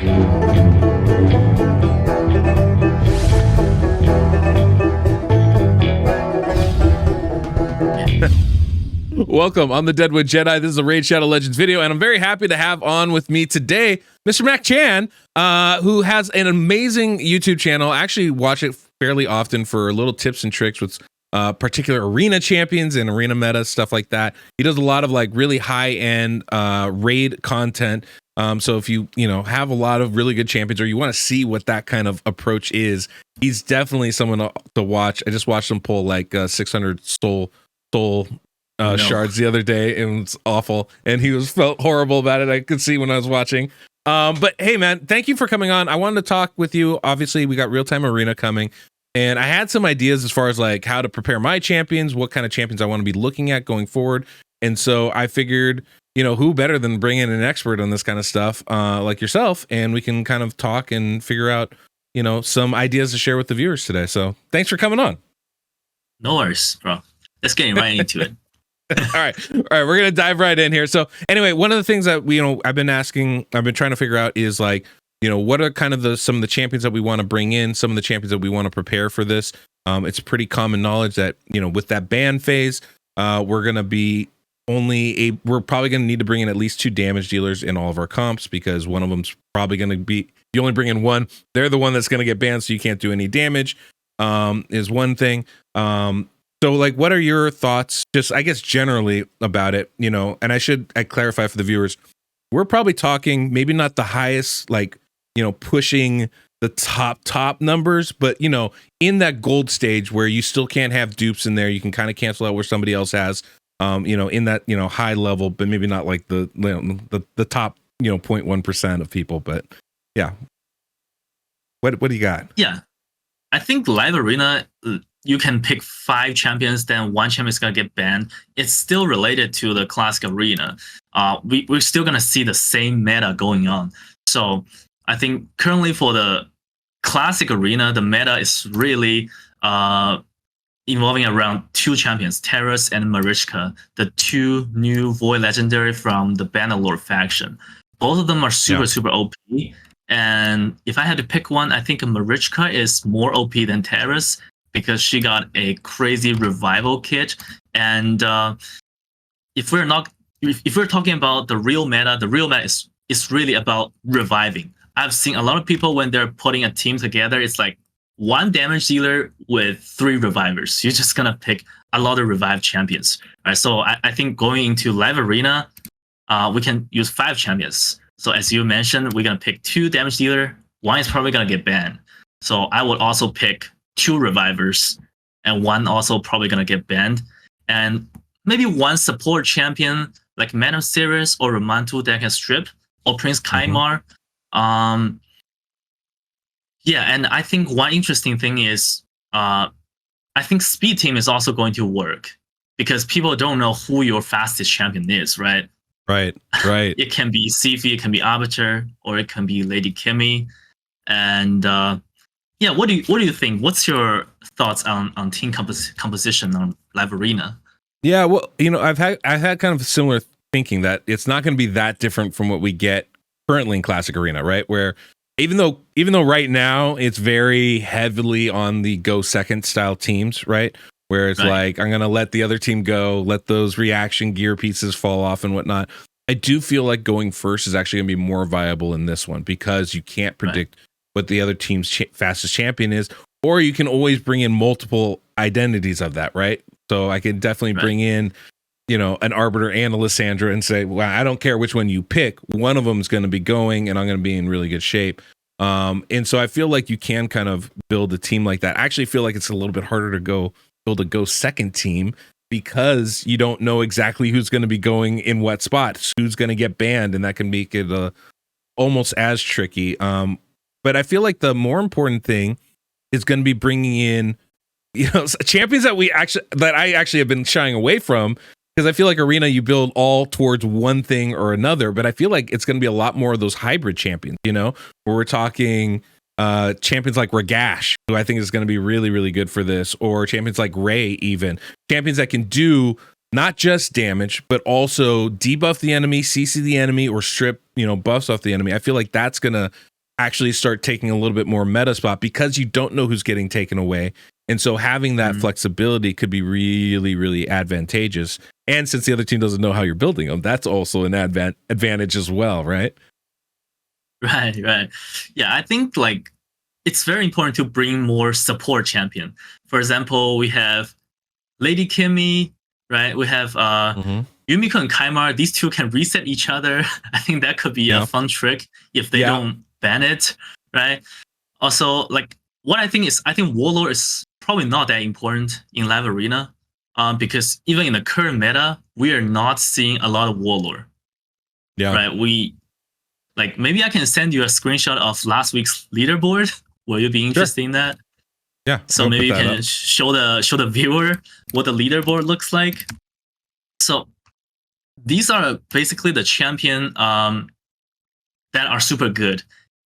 Welcome. I'm the Deadwood Jedi. This is a Raid Shadow Legends video, and I'm very happy to have on with me today Mr. MacChan, who has an amazing YouTube channel. I actually watch it fairly often for little tips and tricks with particular arena champions and arena meta, stuff like that. He does a lot of like really high-end raid content. So if you have a lot of really good champions, or you want to see what that kind of approach is, he's definitely someone to watch. I just watched him pull like 600 soul shards the other day, and it's awful, and he felt horrible about it. I could see when I was watching. But hey man, thank you for coming on. I wanted to talk with you. Obviously we got real-time arena coming, and I had some ideas as far as like how to prepare my champions, what kind of champions I want to be looking at going forward. And so I figured, who better than bring in an expert on this kind of stuff, like yourself, and we can kind of talk and figure out, some ideas to share with the viewers today. So thanks for coming on. No worries, bro. Let's get right into it. All right, we're gonna dive right in here. So anyway, one of the things that I've been trying to figure out is like, what are kind of some of the champions that we want to bring in, some of the champions that we want to prepare for this. It's pretty common knowledge that with that ban phase, we're probably gonna need to bring in at least 2 damage dealers in all of our comps, because one of them's probably gonna be, you only bring in one, they're the one that's gonna get banned, so you can't do any damage. Is one thing. So like, what are your thoughts, just I guess generally about it, and I clarify for the viewers, we're probably talking maybe not the highest, like, pushing the top numbers, but in that gold stage where you still can't have dupes in there, you can kind of cancel out where somebody else has, in that, high level, but maybe not like the top, 0.1% of people, but yeah. What do you got? Yeah, I think live arena, you can pick 5 champions, then one champion is gonna get banned. It's still related to the classic arena. We're still gonna see the same meta going on. So I think currently for the classic arena, the meta is really evolving around 2 champions, Terrace and Marichka, the 2 new Void Legendary from the Bannerlord faction. Both of them are super OP. And if I had to pick one, I think Marichka is more OP than Terrace, because she got a crazy revival kit. And if we're talking about the real meta is really about reviving. I've seen a lot of people, when they're putting a team together, it's like 1 damage dealer with 3 revivers. You're just gonna pick a lot of revived champions, right? So I think going into live arena, we can use 5 champions. So as you mentioned, we're gonna pick 2 damage dealer. 1 is probably gonna get banned. So I would also pick 2 revivers, and 1 also probably gonna get banned, and maybe 1 support champion like Man of Sirius or Ramantu that can strip, or Prince Kaimar. Yeah, and I think one interesting thing is, I think speed team is also going to work, because people don't know who your fastest champion is, right? Right. It can be Sifi, it can be Arbiter, or it can be Lady Kimmy, and yeah, what do you think? What's your thoughts on team composition on live arena? Yeah, well, I've had kind of similar thinking that it's not going to be that different from what we get currently in classic arena, right? Where even though right now it's very heavily on the go second style teams, right? Where it's like, I'm going to let the other team go, let those reaction gear pieces fall off and whatnot. I do feel like going first is actually going to be more viable in this one, because you can't predict what the other team's fastest champion is, or you can always bring in multiple identities of that, right? So I can definitely bring in, an Arbiter and a Lysandra and say, well, I don't care which one you pick, one of them is going to be going, and I'm going to be in really good shape. And so I feel like you can kind of build a team like that. I actually feel like it's a little bit harder to build a go second team, because you don't know exactly who's going to be going in what spot, who's going to get banned, and that can make it almost as tricky. But I feel like the more important thing is going to be bringing in, champions that I actually have been shying away from, because I feel like arena, you build all towards one thing or another, but I feel like it's going to be a lot more of those hybrid champions, where we're talking champions like Ragash, who I think is going to be really, really good for this, or champions like Ray, even champions that can do not just damage, but also debuff the enemy, CC the enemy, or strip, buffs off the enemy. I feel like that's going to actually start taking a little bit more meta spot because you don't know who's getting taken away. And so having that flexibility could be really, really advantageous. And since the other team doesn't know how you're building them, that's also an advantage as well, right? Right. Yeah, I think like it's very important to bring more support champion. For example, we have Lady Kimmy, right? We have Yumiko and Kaimar. These two can reset each other. I think that could be a fun trick if they don't ban it, right? Also, like what I think Warlord is probably not that important in live arena, because even in the current meta, we are not seeing a lot of Warlord. Yeah. Right. Like maybe I can send you a screenshot of last week's leaderboard. Will you be interested in that? Yeah. So maybe you can show the viewer what the leaderboard looks like. So these are basically the champion that are super good,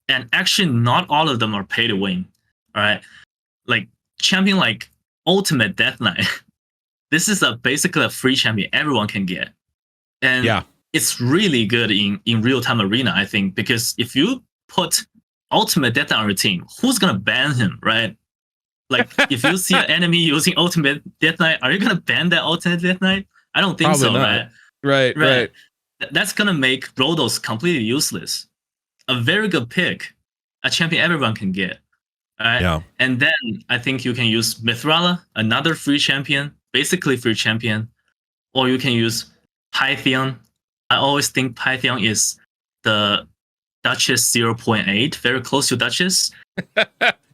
and actually not all of them are pay to win. All right, like champion like Ultimate Death Knight. This is basically a free champion everyone can get, and it's really good in real time arena. I think because if you put Ultimate Death Knight on your team, who's gonna ban him, right? Like if you see an enemy using Ultimate Death Knight, are you gonna ban that Ultimate Death Knight? I don't think Probably so, not. right? Right. That's gonna make Rodos completely useless. A very good pick, a champion everyone can get. All right. Yeah. And then I think you can use Mithrala, another free champion, basically free champion, or you can use Pythion. I always think Pythion is the Duchess 0.8, very close to Duchess.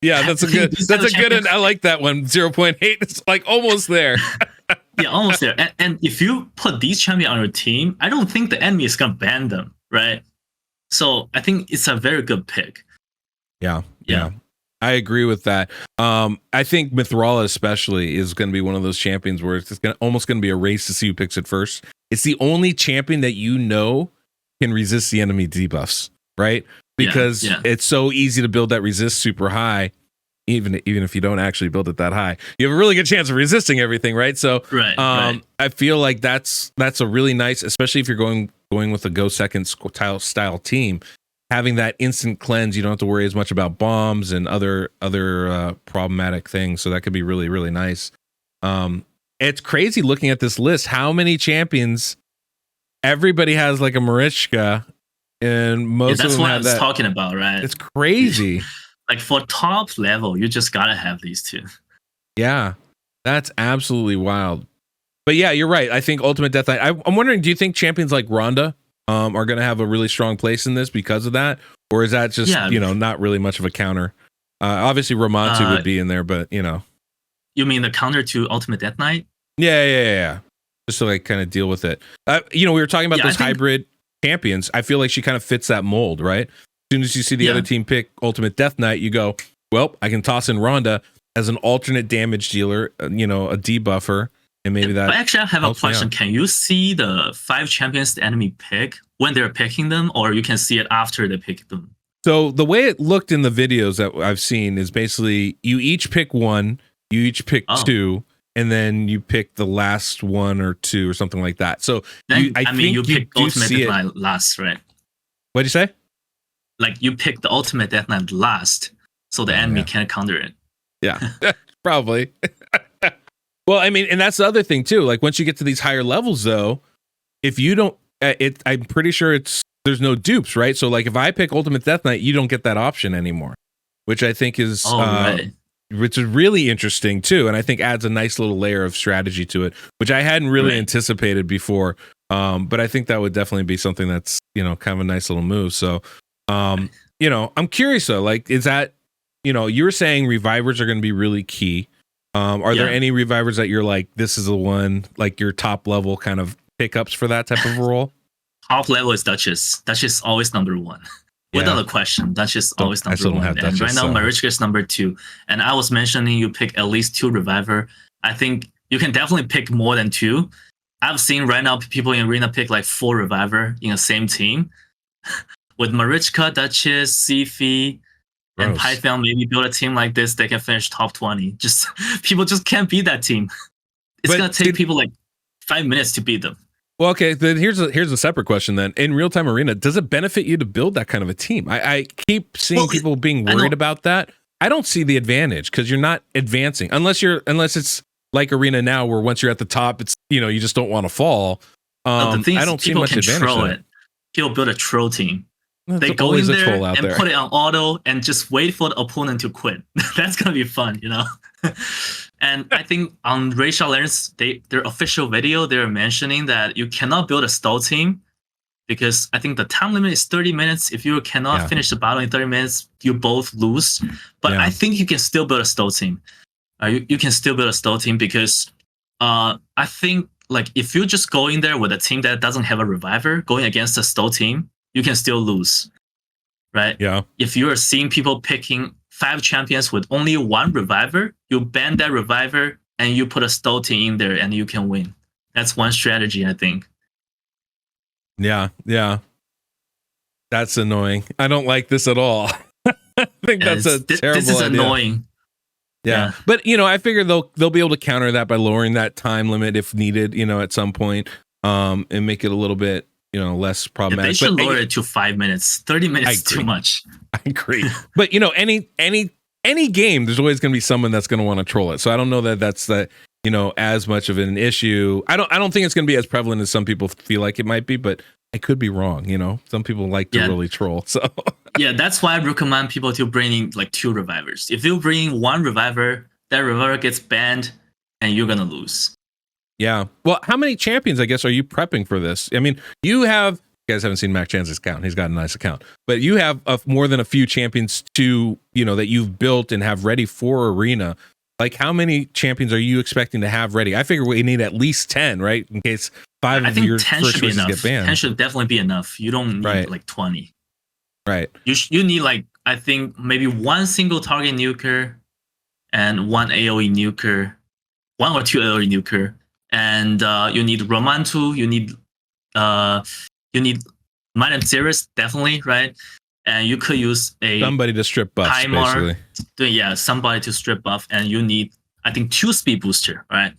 Yeah, that's a good and I like that one. 0.8. It's like almost there. Yeah, almost there. And if you put these champions on your team, I don't think the enemy is gonna ban them, right? So I think it's a very good pick. Yeah. I agree with that. I think Mithrala especially is going to be one of those champions where it's almost going to be a race to see who picks it first. It's the only champion that you know can resist the enemy debuffs, right? Because it's so easy to build that resist super high, even if you don't actually build it that high. You have a really good chance of resisting everything, right? So I feel like that's a really nice, especially if you're going with a go second style team. Having that instant cleanse, you don't have to worry as much about bombs and other problematic things. So that could be really, really nice. It's crazy looking at this list. How many champions? Everybody has like a Marichka, and most of them that's what I have was that. Talking about, right? It's crazy. Like for top level, you just gotta have these two. Yeah, that's absolutely wild. But yeah, you're right. I think Ultimate Death Knight. I'm wondering, do you think champions like Ronda are going to have a really strong place in this because of that, or is that just not really much of a counter? Obviously, Romantu would be in there, but you mean the counter to Ultimate Death Knight? Yeah. Just to like kind of deal with it. We were talking about those hybrid champions. I feel like she kind of fits that mold, right? As soon as you see the other team pick Ultimate Death Knight, you go, well, I can toss in Ronda as an alternate damage dealer, a debuffer. And maybe that. But actually, I have a question. Can you see the 5 champions the enemy pick when they're picking them, or you can see it after they pick them? So the way it looked in the videos that I've seen is basically you each pick one, you each pick two, and then you pick the last one or two or something like that. So then, you pick Ultimate Death Knight last, right? What'd you say? Like you pick the Ultimate Death Knight last, so the enemy can't counter it. Yeah, probably. Well, I mean, and that's the other thing too. Like once you get to these higher levels, though, if you don't, I'm pretty sure there's no dupes, right? So like if I pick Ultimate Death Knight, you don't get that option anymore, which I think is which is really interesting too, and I think adds a nice little layer of strategy to it, which I hadn't really anticipated before. But I think that would definitely be something that's kind of a nice little move. So I'm curious though, like is that you were saying revivers are going to be really key. Are there any revivers that you're like, this is the one, like your top level kind of pickups for that type of role? Top level is Duchess. Duchess always number 1. Without a question. Duchess always number 1. And Duchess, right now, Marichka is number 2. And I was mentioning you pick at least 2 reviver. I think you can definitely pick more than 2. I've seen right now people in Arena pick like 4 reviver in the same team. With Marichka, Duchess, Sifi, and Python, maybe build a team like this, they can finish top 20. People just can't beat that team. It's gonna take people like 5 minutes to beat them. Well, okay. Then here's a separate question. Then in real time arena, does it benefit you to build that kind of a team? I keep seeing people being worried about that. I don't see the advantage because you're not advancing unless it's like arena now, where once you're at the top, it's you just don't want to fall. The thing is, I don't see much advantage. Troll it. People build a troll team. They go always in a there troll out and there. put it on auto and just wait for the opponent to quit. That's gonna be fun, And I think on Racial Legends, their official video, they're mentioning that you cannot build a stall team because I think the time limit is 30 minutes. If you cannot finish the battle in 30 minutes, you both lose. But I think you can still build a stall team. You can still build a stall team because I think like if you just go in there with a team that doesn't have a reviver going against a stall team, you can still lose, right? Yeah. If you are seeing people picking 5 champions with only 1 reviver, you ban that reviver and you put a stall team in there and you can win. That's one strategy, I think. Yeah. That's annoying. I don't like this at all. I think that's a terrible This is idea. annoying. Yeah. But I figure they'll be able to counter that by lowering that time limit if needed, at some point, and make it a little bit, less problematic. They should lower it to 5 minutes. 30 minutes is too much. I agree. But any game, there's always going to be someone that's going to want to troll it. So I don't know that that's as much of an issue. I don't think it's going to be as prevalent as some people feel like it might be, but I could be wrong. Some people like to really troll. So yeah, that's why I recommend people to bring in like 2 revivers. If you bring 1 reviver, that reviver gets banned and you're going to lose. Yeah. Well, how many champions, I guess, are you prepping for this? I mean, you guys haven't seen MacChan's account. He's got a nice account. But you have more than a few champions that you've built and have ready for arena. Like, how many champions are you expecting to have ready? I figure we need at least 10, right? In case 5 of your first choices get banned. 10 should definitely be enough. You don't need like 20. Right. You need like, I think maybe 1 single target nuker and 1 AoE nuker, 1 or 2 AoE nuker. And you need Romantu, you need Might and Cirrus, definitely, right? And you could use somebody to strip buffs, timer, somebody to strip buff, and you need, I think, 2 speed booster, right?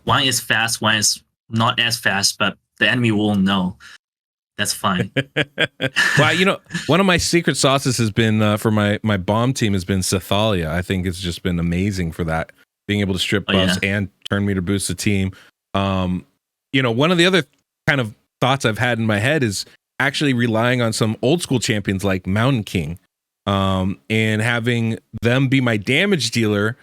One is fast, one is not as fast, but the enemy won't know. That's fine. Well, one of my secret sauces has been for my bomb team has been Cythalia. I think it's just been amazing for that, being able to strip buffs and turn meter boost the team. One of the other kind of thoughts I've had in my head is actually relying on some old school champions like Mountain King, and having them be my damage dealer,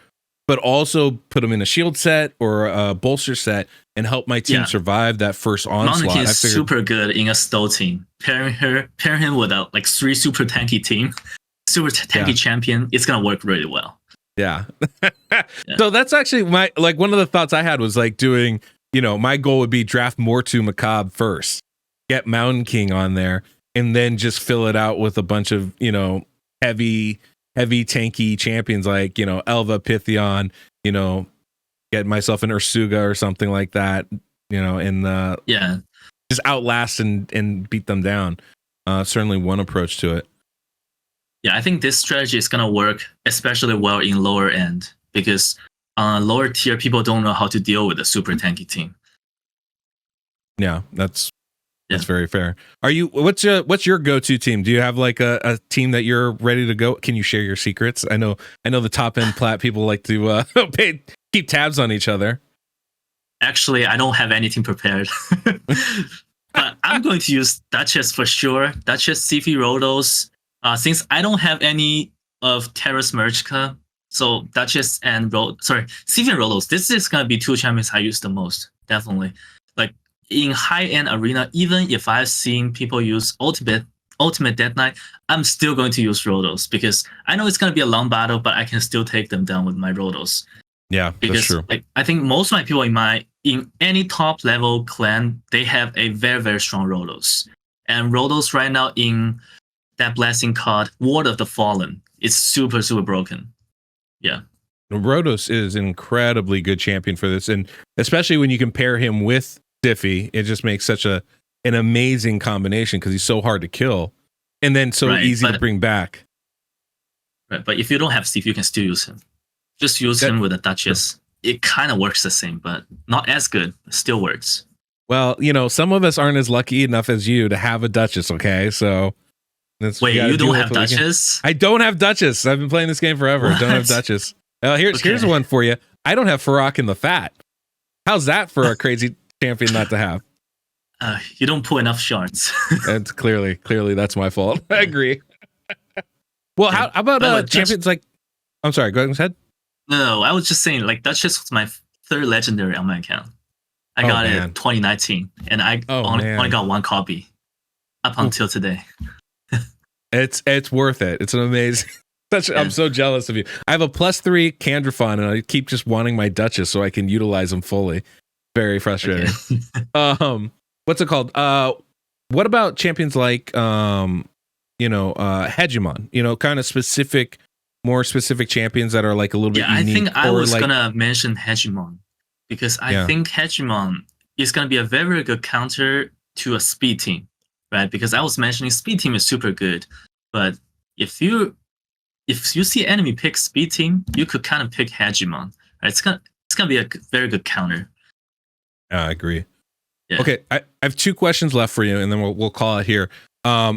but also put them in a shield set or a bolster set and help my team survive that first onslaught. Mountain King is super good in a stall team. Pairing him with a 3 super tanky team, super tanky champion, it's gonna work really well. Yeah. So that's actually my one of the thoughts I had was doing, my goal would be draft more to Macabre first, get Mountain King on there, and then just fill it out with a bunch of, heavy tanky champions like, Elva, Pythion, get myself an Ursuga or something like that, and just outlast and beat them down. Certainly one approach to it. Yeah, I think this strategy is going to work especially well in lower end because lower tier people don't know how to deal with a super tanky team. Yeah, that's very fair. What's your go-to team? Do you have a team that you're ready to go? Can you share your secrets? I know the top end plat people like to keep tabs on each other. Actually, I don't have anything prepared. But I'm going to use Duchess for sure. Duchess, Sifi, Rhodos. Since I don't have any of Terra's Merchka, so Duchess and Sifi and Rhodos, this is going to be 2 champions I use the most, definitely. Like, in high-end arena, even if I've seen people use Ultimate Death Knight, I'm still going to use Rhodos because I know it's going to be a long battle, but I can still take them down with my Rhodos. Yeah, because, that's true. I think most of my people in any top level clan, they have a very, very strong Rhodos. And Rhodos right now in that blessing card, Ward of the Fallen, it's super, super broken. Yeah. Rhodos is an incredibly good champion for this, and especially when you compare him with Diffie, it just makes such an amazing combination because he's so hard to kill and then so easy to bring back. Right, but if you don't have Steve, you can still use him. Just use him with a Duchess. It kind of works the same, but not as good. It still works. Well, some of us aren't as lucky enough as you to have a Duchess. Okay, so wait, you don't have Duchess? I don't have Duchess. I've been playing this game forever. Don't have Duchess. Here's one for you. I don't have Farrakh in the Fat. How's that for a crazy champion not to have? You don't pull enough shards. That's clearly that's my fault. I agree. Well, how about champions like? I'm sorry. Go ahead. No, I was just saying, like, Duchess was my third legendary on my account. I got it in 2019, and I only got one copy up until today. It's worth it. It's an amazing. I'm so jealous of you. I have a +3 Candrafon, and I keep just wanting my Duchess so I can utilize them fully. Very frustrating. Okay. What's it called? What about champions like Hegemon? Kind of more specific champions that are like a little bit unique. I think I was gonna mention Hegemon because I think Hegemon is gonna be a very, very good counter to a speed team, right? Because I was mentioning speed team is super good, but if you see enemy pick speed team, you could kind of pick Hegemon. Right? It's gonna be a very good counter. I agree. Yeah. Okay, I have 2 questions left for you, and then we'll call it here.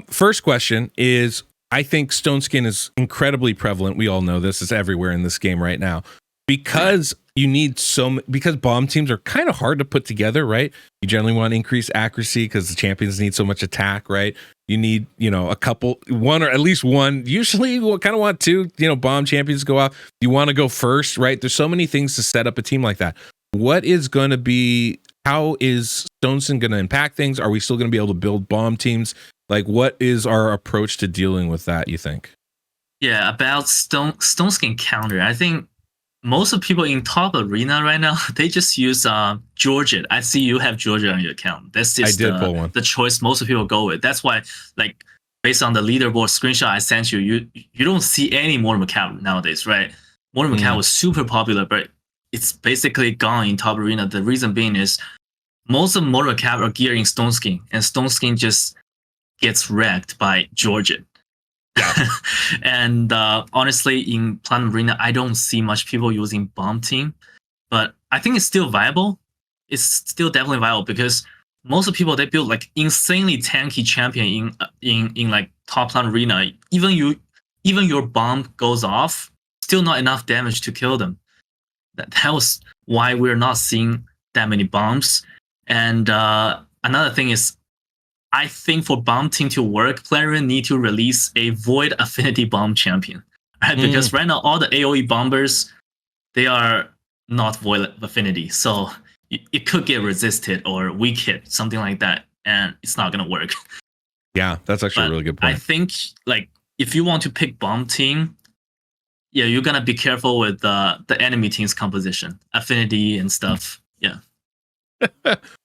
First question is, I think Stone Skin is incredibly prevalent. We all know this. It's everywhere in this game right now. Because you need because bomb teams are kind of hard to put together, right? You generally want increased accuracy because the champions need so much attack, right? You need, a couple, one or at least one. Usually you kind of want 2, bomb champions to go off. You want to go first, right? There's so many things to set up a team like that. How is Stone Skin going to impact things? Are we still going to be able to build bomb teams? Like, what is our approach to dealing with that, you think? Yeah, about Stone Skin counter, I think most of people in top arena right now, they just use Georgia. I see you have Georgia on your account. That's just the choice most of people go with. That's why, like, based on the leaderboard screenshot I sent you, you don't see any Mortal Kombat nowadays, right? Mortal Kombat was super popular, but it's basically gone in top arena. The reason being is most of Mortal Kombat are geared in Stone Skin, and Stone Skin just gets wrecked by Georgia. Yeah. And honestly, in Platinum Arena, I don't see much people using Bomb Team, but I think it's still viable. It's still definitely viable because most of the people, they build like insanely tanky champion in like top Platinum Arena. Even your bomb goes off, still not enough damage to kill them. That was why we're not seeing that many bombs. And another thing is, I think for bomb team to work, player need to release a void affinity bomb champion, right? Because right now all the AoE bombers, they are not void affinity, so it could get resisted or weak hit, something like that, and it's not gonna work. Yeah, that's actually a really good point. I think like if you want to pick bomb team, yeah, you're gonna be careful with the enemy team's composition, affinity and stuff. Yeah.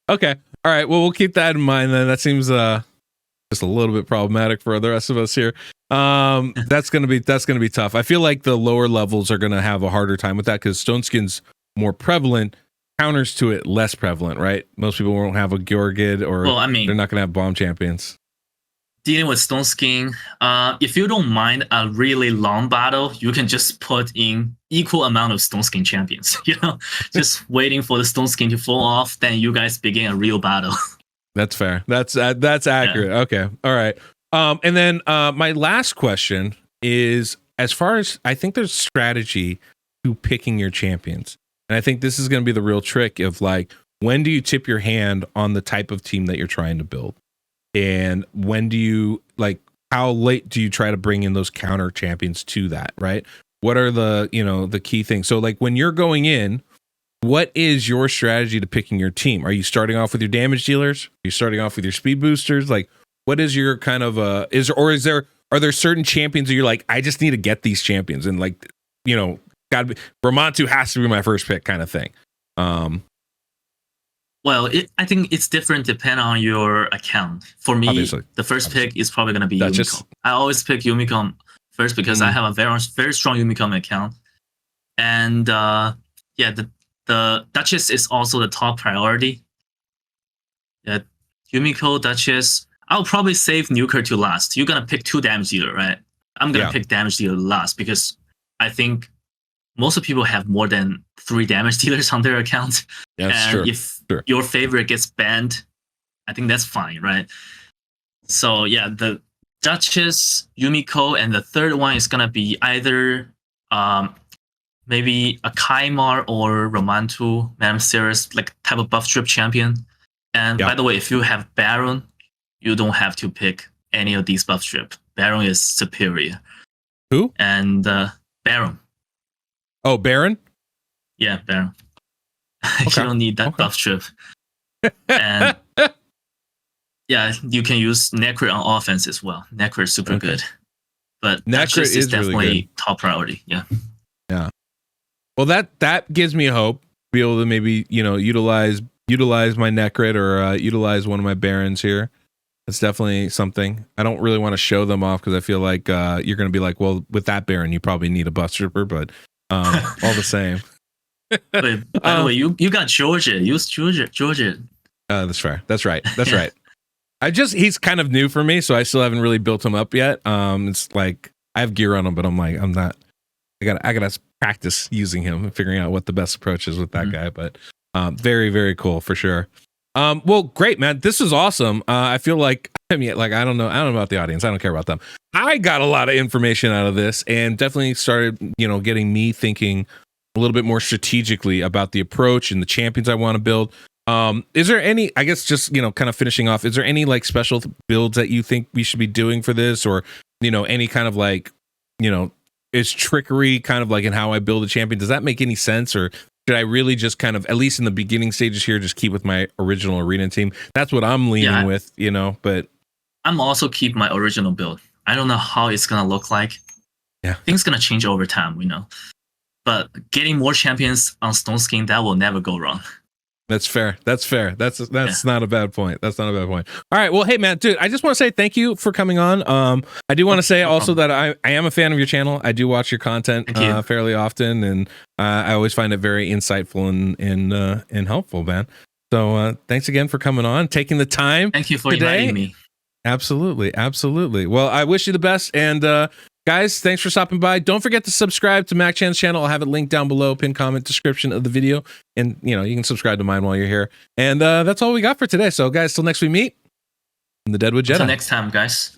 Okay. All right. Well, we'll keep that in mind then. That seems just a little bit problematic for the rest of us here. That's gonna be tough. I feel like the lower levels are gonna have a harder time with that because Stone Skin's more prevalent. Counters to it less prevalent, right? Most people won't have a Gorgid, or they're not gonna have bomb champions. Dealing with Stone Skin, if you don't mind a really long battle, you can just put in equal amount of Stone Skin champions. Just waiting for the Stone Skin to fall off, then you guys begin a real battle. That's fair. That's accurate. Yeah. Okay. All right. And then my last question is, as far as I think there's strategy to picking your champions, and I think this is going to be the real trick of like, when do you tip your hand on the type of team that you're trying to build? And when do you how late do you try to bring in those counter champions to that, right? What are the key things? So like when you're going in, what is your strategy to picking your team? Are you starting off with your damage dealers? Are you starting off with your speed boosters? Like, what is your kind of are there certain champions that you're like, I just need to get these champions, and gotta be Ramontu has to be my first pick kind of thing. Well, I think it's different depending on your account. For me, the first pick is probably going to be Yumiko. I always pick Yumiko first because I have a very, very strong Yumiko account. And the Duchess is also the top priority. Yeah, Yumiko, Duchess. I'll probably save Nuker to last. You're going to pick 2 damage dealer, right? I'm going to pick damage dealer last because I think most of people have more than 3 damage dealers on their account. Yeah, that's and true. if your favorite gets banned, I think that's fine, right? So yeah, the Duchess, Yumiko, and the third one is gonna be either maybe a Kaimar or Romantu, Madame Ceres, like type of buff strip champion. And by the way, if you have Baron, you don't have to pick any of these buff strip. Baron is superior. Who? And Baron. Oh, Baron? Yeah, Baron. You don't need that buff strip. And yeah, you can use Necrit on offense as well. Necrit is super good. But Necrit is definitely really top priority. Yeah. Yeah. Well, that gives me hope. Be able to maybe, utilize my Necrit or utilize one of my Barons here. It's definitely something. I don't really want to show them off because I feel like you're going to be like, well, with that Baron, you probably need a buff stripper, but all the same. By the way, you got Georgia. Use Georgia. That's fair. That's right. That's right. He's kind of new for me, so I still haven't really built him up yet. It's like I have gear on him, but I'm like, I'm not. I gotta practice using him and figuring out what the best approach is with that guy. But very, very cool for sure. Well, great, man. This is awesome. I feel like I don't know about the audience. I don't care about them. I got a lot of information out of this, and definitely started, getting me thinking a little bit more strategically about the approach and the champions I want to build. Is there any, I guess just, kind of finishing off, is there any like special builds that you think we should be doing for this, or, any kind of like, is trickery kind of like in how I build a champion? Does that make any sense? Or should I really just kind of, at least in the beginning stages here, just keep with my original arena team? That's what I'm leaning with, but I'm also keep my original build. I don't know how it's going to look like. Yeah. Things going to change over time, but getting more champions on Stone Skin, that will never go wrong. That's fair. That's not a bad point. That's not a bad point. All right. Well, hey, man, dude, I just want to say thank you for coming on. I do want to say also that I am a fan of your channel. I do watch your content fairly often, and I always find it very insightful and helpful, man. So thanks again for coming on, taking the time. Thank you for inviting me. Absolutely. Absolutely. Well, I wish you the best. And guys, thanks for stopping by. Don't forget to subscribe to MacChan's channel. I'll have it linked down below, pinned comment description of the video. And, you can subscribe to mine while you're here. And that's all we got for today. So, guys, till next we meet, I'm the Deadwood Jedi. Until next time, guys.